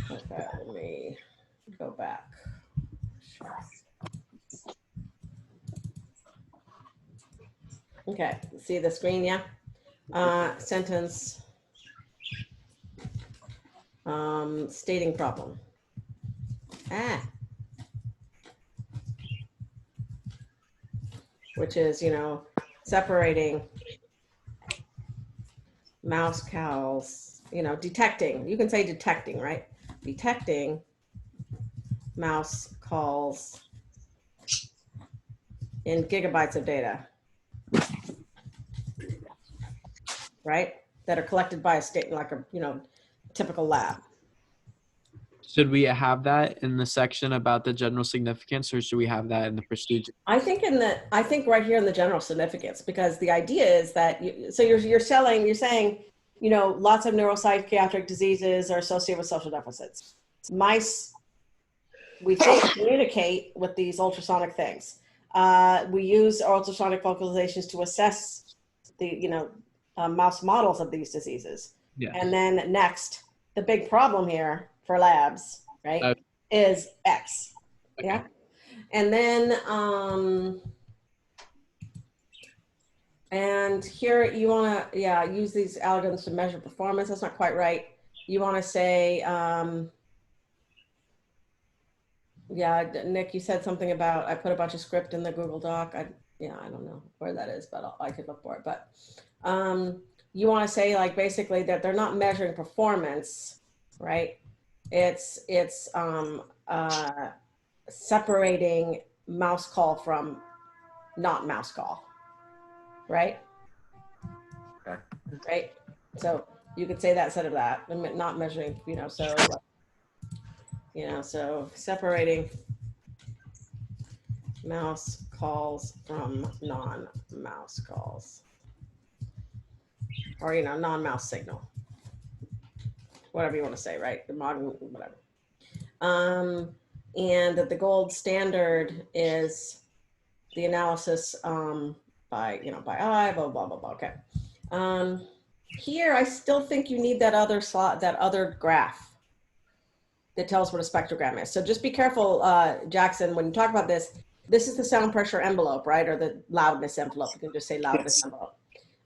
Okay, let me go back. Okay, see the screen, yeah? Sentence, stating problem. Which is, separating mouse calls, detecting. You can say detecting, right? Detecting mouse calls in gigabytes of data, right? That are collected by a state, like a, typical lab. Should we have that in the section about the general significance, or should we have that in the procedure? I think right here in the general significance, because the idea is that you're saying, lots of neuropsychiatric diseases are associated with social deficits. Mice, we think, communicate with these ultrasonic things. We use ultrasonic vocalizations to assess the, mouse models of these diseases. Yeah. And then next, the big problem here for labs, right, is X. Okay. Yeah. And then, and here you want to, use these algorithms to measure performance. That's not quite right. You want to say, Nick, you said something about, I put a bunch of script in the Google Doc. I don't know where that is, but I could look for it. But you want to say, like, basically that they're not measuring performance, right? It's separating mouse call from not mouse call, right? Okay. Right. So you could say that instead of that, not measuring, so separating mouse calls from non-mouse calls, or, non-mouse signal, whatever you want to say, right? The modern, whatever. And that the gold standard is the analysis by eye, blah, blah, blah, blah. Okay. Here, I still think you need that other slot, that other graph that tells what a spectrogram is. So just be careful, Jackson, when you talk about this is the sound pressure envelope, right? Or the loudness envelope. You can just say loudness envelope.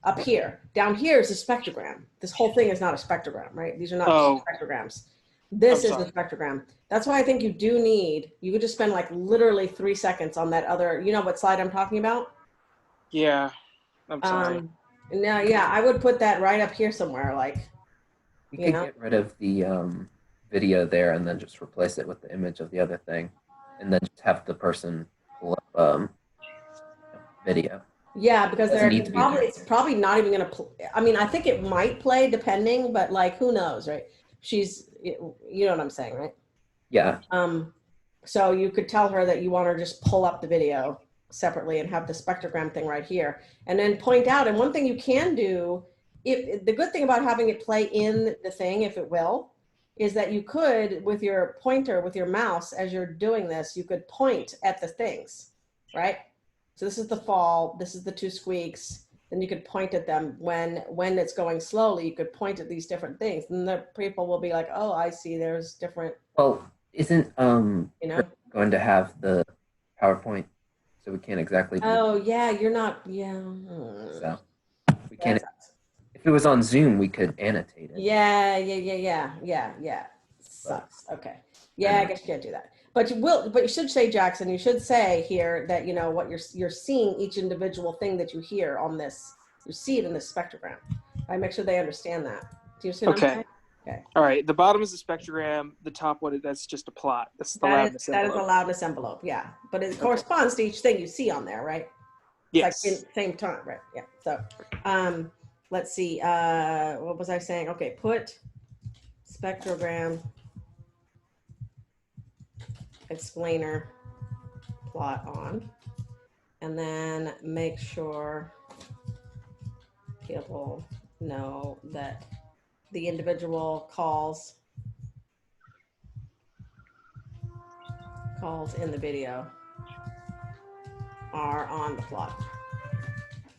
Up here, down here is a spectrogram. This whole thing is not a spectrogram, right? These are not spectrograms. This is the spectrogram. That's why I think you could just spend like literally 3 seconds on that other, what slide I'm talking about? Yeah, I'm sorry. No, yeah, I would put that right up here somewhere, like, You could get rid of the video there and then just replace it with the image of the other thing, and then just have the person pull up video. Yeah, because it's probably not even going to play. I mean, I think it might play depending, but like, who knows, right? You know what I'm saying, right? Yeah. So you could tell her that you want her to just pull up the video separately and have the spectrogram thing right here, and then point out. And one thing you can do, the good thing about having it play in the thing, if it will, is that you could, with your pointer, with your mouse, as you're doing this, you could point at the things, right? So this is the fall, this is the 2 squeaks, then you could point at them. When it's going slowly, you could point at these different things, and the people will be like, oh, I see, there's different. Well, isn't going to have the PowerPoint, so we can't exactly do you're not, so we can't. If it was on Zoom, we could annotate it. Yeah. Sucks. Okay. Yeah, I guess you can't do that. But you should say, Jackson, you should say here that, what you're seeing, each individual thing that you hear on this, you see it in this spectrogram. I make sure they understand that. Do you see what I'm saying? Okay. All right. The bottom is the spectrogram. The top one, that's just a plot. That's the loudness envelope. That is a loudness envelope. Yeah. But it corresponds to each thing you see on there, right? Yes. It's like same time, right? Yeah. So, let's see. What was I saying? Okay. Put spectrogram explainer plot on, and then make sure people know that the individual calls in the video are on the plot.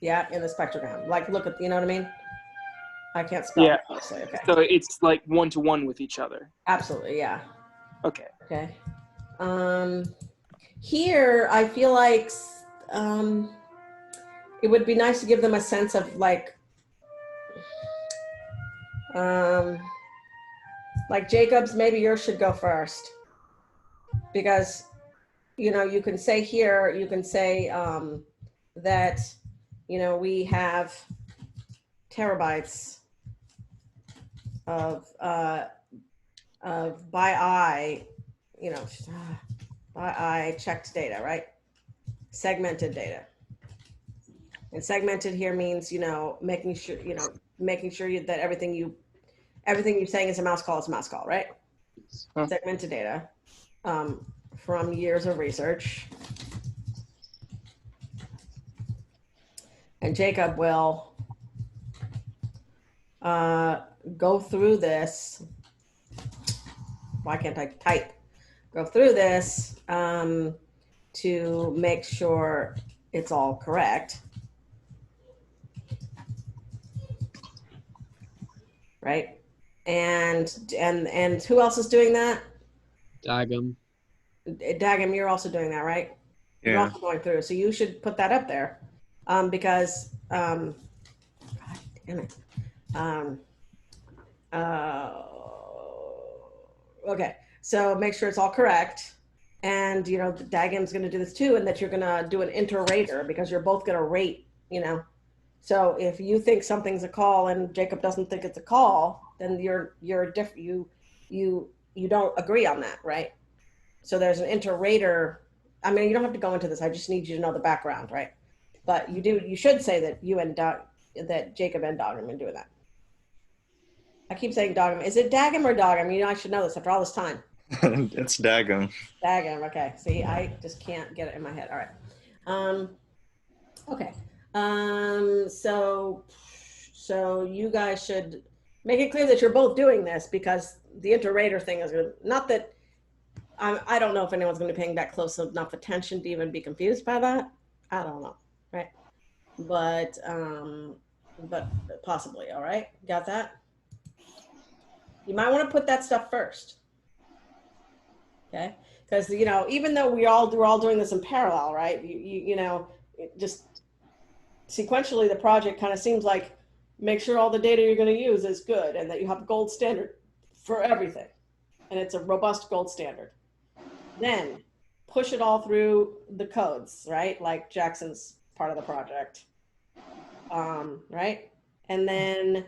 Yeah, in the spectrogram. Like, look at, you know what I mean? I can't spell Yeah. that honestly. Okay. So it's like one-to-one with each other. Absolutely, yeah. Okay. Okay. Here, I feel like it would be nice to give them a sense of like Jacob's, maybe yours should go first because, you can say here, you can say that, we have terabytes of by eye, by eye checked data, right? Segmented data. And segmented here means, making sure, that everything you're saying is a mouse call is a mouse call, right? Huh. Segmented data from years of research. And Jacob will go through this. Why can't I type? Go through this to make sure it's all correct. Right? And who else is doing that? Dagum. Dagam, you're also doing that, right? You're Yeah. also going through. So you should put that up there because, God damn it. Okay, so make sure it's all correct. And, Dagam's going to do this too, and that you're going to do an inter-rater because you're both going to rate, So if you think something's a call and Jacob doesn't think it's a call, then you're different. You don't agree on that, right? So there's an inter-rater. I mean, you don't have to go into this. I just need you to know the background, right? But you should say that that Jacob and Dagam are doing that. I keep saying Dagam. Is it Dagam or Dagam? I should know this after all this time. It's Dagum. Dagam. Okay. See, I just can't get it in my head. All right. Okay. So you guys should make it clear that you're both doing this because the inter-rater thing is not that I don't know if anyone's going to be paying that close enough attention to even be confused by that. I don't know. Right. But possibly. All right. Got that? You might want to put that stuff first. Okay. Because, even though we're all doing this in parallel, right? Just sequentially, the project kind of seems like make sure all the data you're going to use is good and that you have a gold standard for everything. And it's a robust gold standard. Then push it all through the codes, right? Like Jackson's part of the project. Right? And then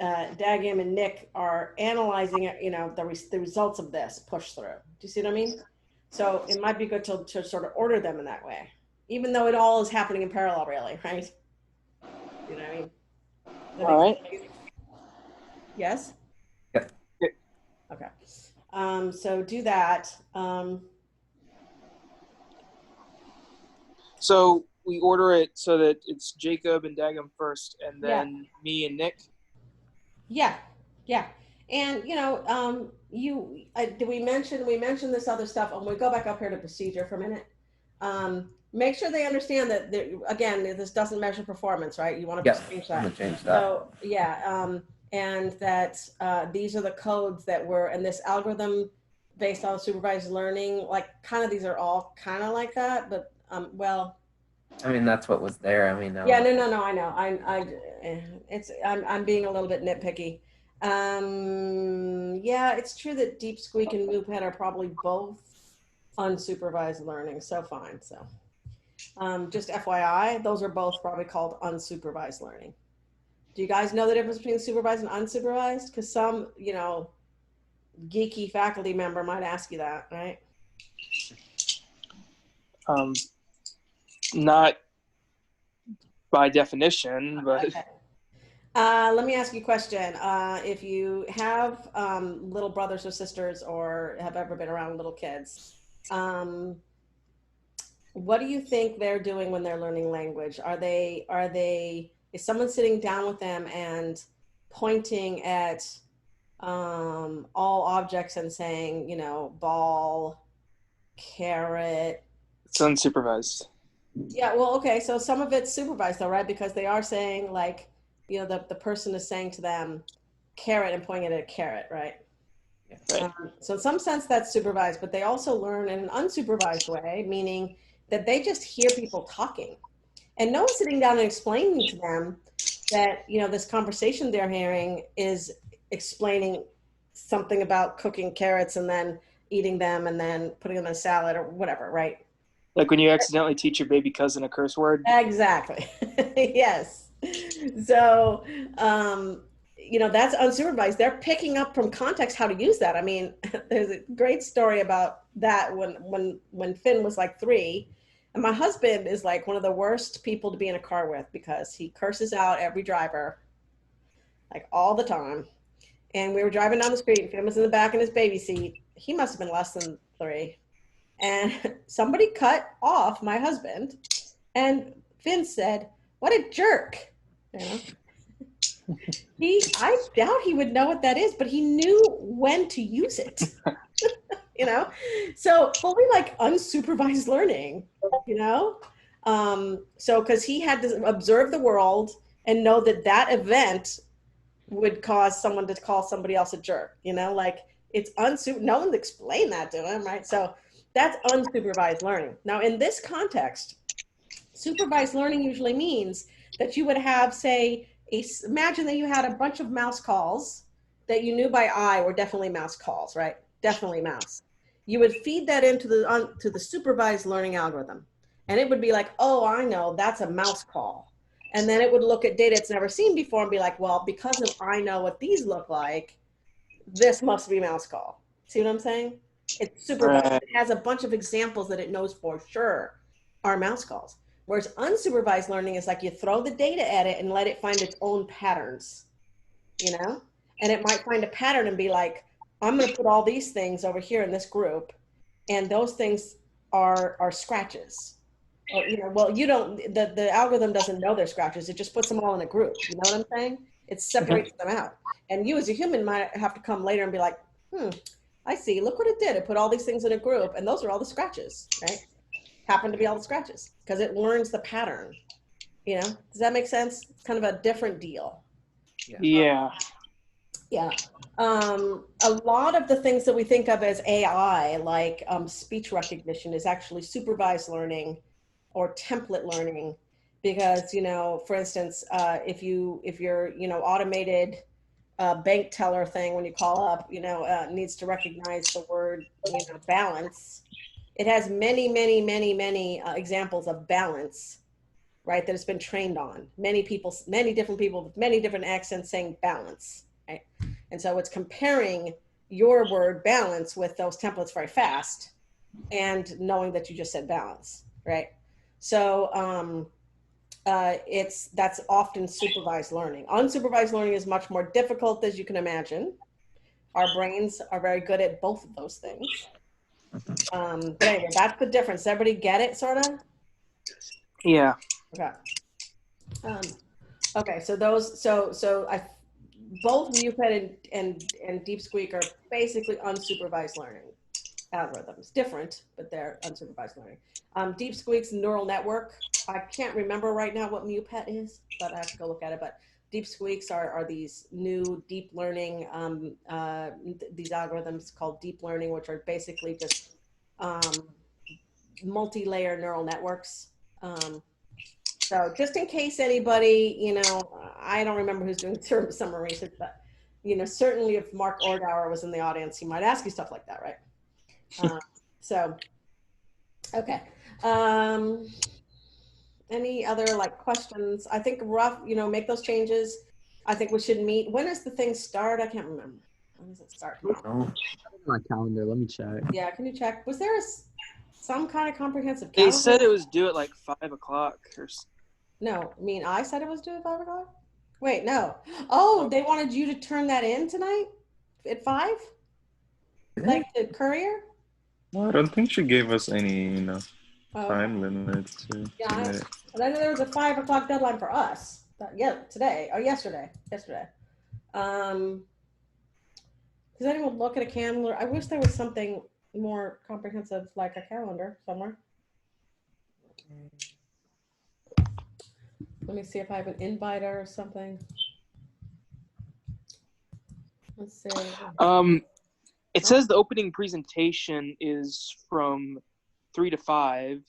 Dagam and Nick are analyzing it, the results of this push through. Do you see what I mean? So it might be good to sort of order them in that way, even though it all is happening in parallel, really, right? You know what I mean? All right. Yes? Yep. Okay. So do that. So we order it so that it's Jacob and Dagam first, and then me and Nick. Yeah. And did we mention this other stuff? When we go back up here to procedure for a minute, make sure they understand that again, this doesn't measure performance, right? You want to change that. I'm gonna change that. So and that these are the codes that were, and this algorithm based on supervised learning, like kind of these are all kind of like that, but well. I mean, that's what was there. I mean, Yeah, no, I know. I'm being a little bit nitpicky. Yeah, it's true that Deep Squeak and MovePad are probably both unsupervised learning. So fine. So just FYI, those are both probably called unsupervised learning. Do you guys know the difference between supervised and unsupervised? Because some, geeky faculty member might ask you that, right? Not by definition, but Okay. Let me ask you a question. If you have little brothers or sisters or have ever been around little kids, what do you think they're doing when they're learning language? Is someone sitting down with them and pointing at all objects and saying, ball, carrot? it's unsupervised. Yeah, well, okay, so some of it's supervised though, right? Because they are saying like, the person is saying to them, carrot and pointing at a carrot, right? Right. So in some sense that's supervised, but they also learn in an unsupervised way, meaning that they just hear people talking. And no one's sitting down and explaining to them that, this conversation they're hearing is explaining something about cooking carrots and then eating them and then putting them in a salad or whatever, right? Like when you accidentally teach your baby cousin a curse word. Exactly. Yes. So, that's unsupervised. They're picking up from context how to use that. I mean, there's a great story about that when Finn was like 3. And my husband is like one of the worst people to be in a car with because he curses out every driver like all the time. And we were driving down the street and Finn was in the back in his baby seat. He must have been less than 3. And somebody cut off my husband. And Finn said, "What a jerk." You know? I doubt he would know what that is, but he knew when to use it. So fully like unsupervised learning, so because he had to observe the world and know that event would cause someone to call somebody else a jerk, like it's no one explained that to him, right? So that's unsupervised learning. Now in this context, supervised learning usually means that you would have, say, imagine that you had a bunch of mouse calls that you knew by eye were definitely mouse calls, right? Definitely mouse. You would feed that into to the supervised learning algorithm. And it would be like, oh, I know, that's a mouse call. And then it would look at data it's never seen before and be like, well, because of I know what these look like, this must be mouse call. See what I'm saying? It's supervised. Right. It has a bunch of examples that it knows for sure are mouse calls. Whereas unsupervised learning is like you throw the data at it and let it find its own patterns, And it might find a pattern and be like, I'm going to put all these things over here in this group, and those things are scratches. Or, well, you don't, the algorithm doesn't know they're scratches. It just puts them all in a group. You know what I'm saying? It separates them out. And you as a human might have to come later and be like, I see, look what it did. It put all these things in a group, and those are all the scratches, right? Happen to be all the scratches because it learns the pattern. Does that make sense? It's kind of a different deal. Yeah. Yeah. A lot of the things that we think of as AI, like speech recognition, is actually supervised learning or template learning, because for instance, if your automated bank teller thing when you call up, needs to recognize the word balance. It has many, many, many, many examples of balance, right? That it's been trained on. Many different people with many different accents saying balance, right? And so it's comparing your word balance with those templates very fast and knowing that you just said balance, right? So that's often supervised learning. Unsupervised learning is much more difficult, as you can imagine. Our brains are very good at both of those things. But anyway, that's the difference. Everybody get it, sort of? Yeah. Okay. Okay. So both MuPet and Deep Squeak are basically unsupervised learning algorithms. Different, but they're unsupervised learning. Deep Squeak's neural network. I can't remember right now what MuPet is, but I have to go look at it. But Deep Squeaks are these new deep learning, these algorithms called deep learning, which are basically just multi-layer neural networks. So just in case anybody, I don't remember who's doing summer research, but, certainly if Mark Ordauer was in the audience, he might ask you stuff like that, right? So, okay. Any other questions? I think rough, make those changes. I think we should meet. When does the thing start? I can't remember. When does it start tomorrow? My calendar. Let me check. Yeah, can you check? Was there some kind of comprehensive They calendar? said it was due at 5 o'clock. No, I said it was due at 5 o'clock? Wait, no. Oh, they wanted you to turn that in tonight at 5? Like the courier? Well, I don't think she gave us any, Oh, time limit to yeah, submit it. I know there was a 5 o'clock deadline for us. Today or yesterday. Does anyone look at a calendar? I wish there was something more comprehensive, like a calendar somewhere. Let me see if I have an inviter or something. Let's see. It says the opening presentation is from 3 to 5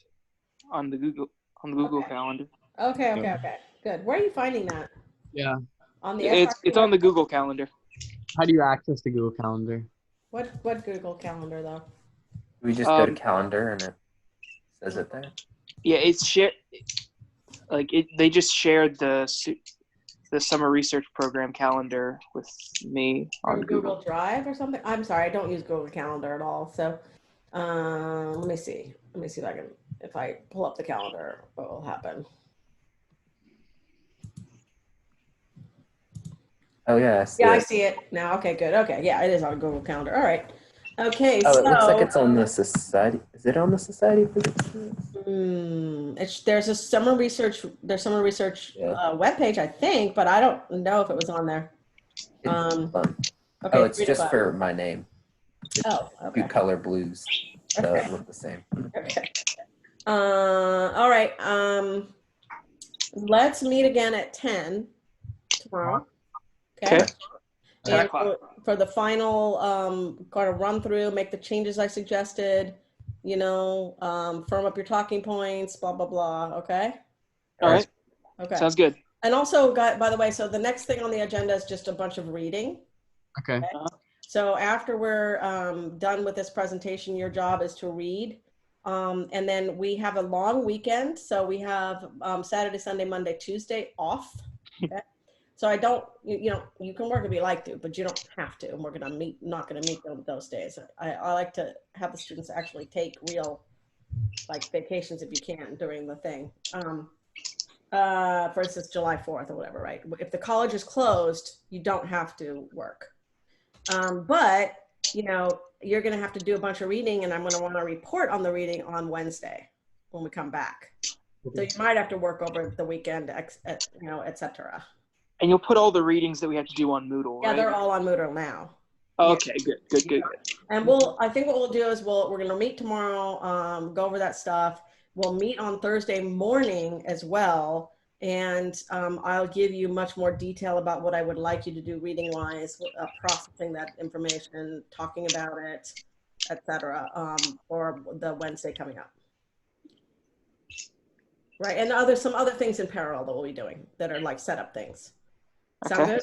on the Google Okay. Calendar. Okay. Good. Where are you finding that? Yeah. On the It's SRC on the website? Google Calendar. How do you access the Google Calendar? What Google Calendar though? We just go to Um, calendar and it says it there. Yeah, it's share. Like they just shared the summer research program calendar with me on From Google Drive or something? I'm sorry, I don't use Google Calendar at all. So let me see. Let me see if I pull up the calendar, what will happen. Oh yeah, I see Yeah, I it. see it now. Okay, good. Okay, yeah, it is on Google Calendar. All right. Okay, Oh, so it looks like it's on the society. Is it on the Society of Physics? there's a summer research. There's summer research Yeah. webpage, I think, but I don't know if it was on there. It's fun. Okay, Oh, it's 3 to just 5. for my name. Oh, Two okay. color blues, so Okay. it look the same. Okay. All right. Let's meet again at 10 tomorrow. Okay. Okay. 10 And o'clock. for the final kind of run through, make the changes I suggested, firm up your talking points, blah, blah, blah. Okay. All right. Okay. Sounds good. And also, by the way, so the next thing on the agenda is just a bunch of reading. Okay. So after we're done with this presentation, your job is to read. And then we have a long weekend. So we have Saturday, Sunday, Monday, Tuesday off. Okay? So I don't, you can work if you like to, but you don't have to. And we're not gonna meet those days. I like to have the students actually take real vacations if you can during the thing. For instance, July 4th or whatever, right? If the college is closed, you don't have to work. But you're going to have to do a bunch of reading, and I'm going to want to report on the reading on Wednesday when we come back. So you might have to work over the weekend, etc. And you'll put all the readings that we have to do on Moodle, Yeah, right? they're all on Moodle now. Okay, good. And I think what we'll do is we're going to meet tomorrow, go over that stuff. We'll meet on Thursday morning as well. And I'll give you much more detail about what I would like you to do reading wise, processing that information, talking about it, etc. For the Wednesday coming up. Right. And some other things in parallel that we'll be doing that are like setup things. Sound Okay. good?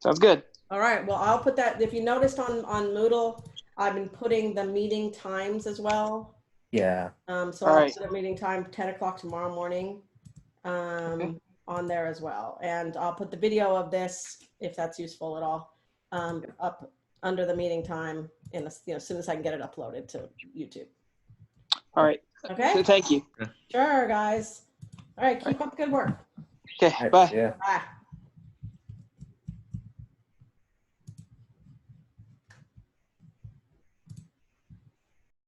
Sounds good. All right. Well, I'll put that. If you noticed on Moodle, I've been putting the meeting times as well. Yeah. So All I'll right. put a meeting time 10 o'clock tomorrow morning on there as well. And I'll put the video of this, if that's useful at all, up under the meeting time as soon as I can get it uploaded to YouTube. All right. Okay. So thank you. Sure, guys. All right. Keep up good work. Okay. All right, Bye. yeah. Bye.